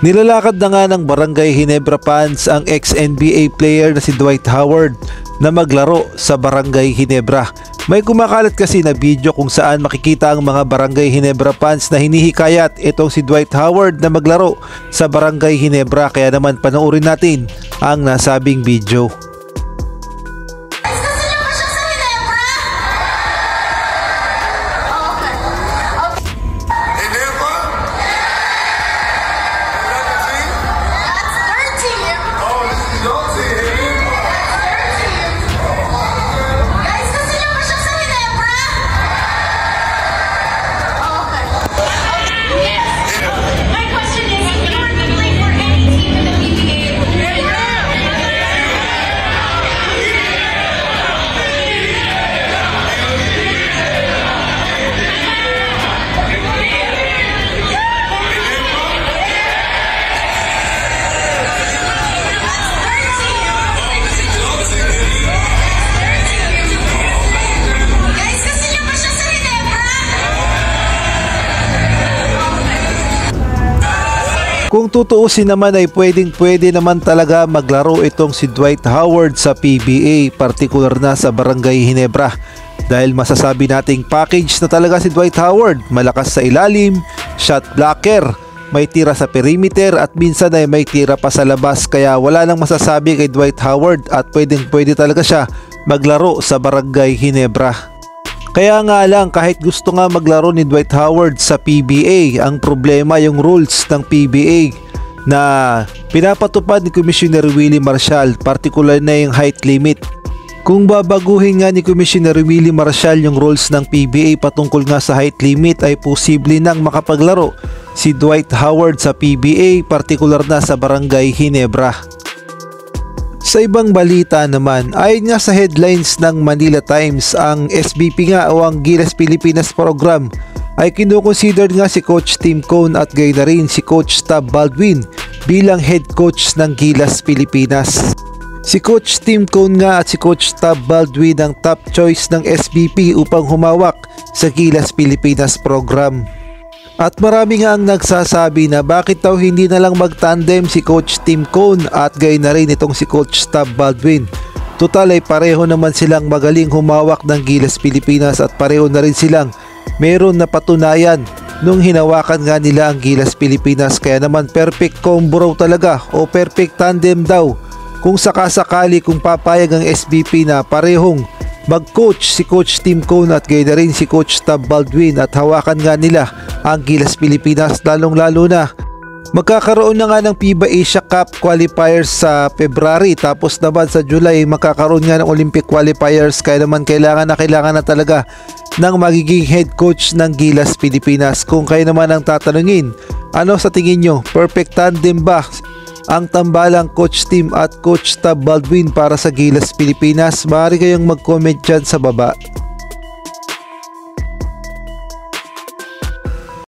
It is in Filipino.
Nilalakad na nga ng Barangay Ginebra fans ang ex-NBA player na si Dwight Howard na maglaro sa Barangay Ginebra. May kumakalat kasi na video kung saan makikita ang mga Barangay Ginebra fans na hinihikayat itong si Dwight Howard na maglaro sa Barangay Ginebra, kaya naman panoorin natin ang nasabing video. Kung tutuusin naman ay pwede naman talaga maglaro itong si Dwight Howard sa PBA, partikular na sa Barangay Ginebra. Dahil masasabi nating package na talaga si Dwight Howard, malakas sa ilalim, shot blocker, may tira sa perimeter at minsan ay may tira pa sa labas, kaya wala nang masasabi kay Dwight Howard at pwede talaga siya maglaro sa Barangay Ginebra. Kaya nga lang, kahit gusto nga maglaro ni Dwight Howard sa PBA, ang problema yung rules ng PBA na pinapatupad ni Commissioner Willie Marcial, particular na yung height limit. Kung babaguhin nga ni Commissioner Willie Marcial yung rules ng PBA patungkol nga sa height limit, ay posible nang makapaglaro si Dwight Howard sa PBA, particular na sa Barangay Ginebra. Sa ibang balita naman, ayon nga sa headlines ng Manila Times, ang SBP nga o ang Gilas Pilipinas program ay kinukonsider nga si Coach Tim Cone at gayon na rin si Coach Tab Baldwin bilang head coach ng Gilas Pilipinas. Si Coach Tim Cone nga at si Coach Tab Baldwin ang top choice ng SBP upang humawak sa Gilas Pilipinas program. At marami nga ang nagsasabi na bakit daw hindi na lang mag-tandem si Coach Tim Cone at gayon na rin itong si Coach Tab Baldwin. Total ay pareho naman silang magaling humawak ng Gilas Pilipinas at pareho na rin silang meron na patunayan nung hinawakan nga nila ang Gilas Pilipinas, kaya naman perfect combo raw talaga o perfect tandem daw kung sakasakali kung papayag ang SBP na parehong mag-coach si Coach Tim Cone at gayon na rin si Coach Tab Baldwin at hawakan nga nila ang Gilas Pilipinas, lalong-lalo na magkakaroon na nga ng FIBA Asia Cup qualifiers sa February, tapos naman sa July magkakaroon nga ng Olympic qualifiers, kaya naman kailangan na talaga ng magiging head coach ng Gilas Pilipinas. Kung kayo naman ang tatanungin, ano sa tingin nyo, perfect tandem ba ang tambalang Coach Tim at Coach Tab Baldwin para sa Gilas Pilipinas? Maaari kayong mag-comment dyan sa baba.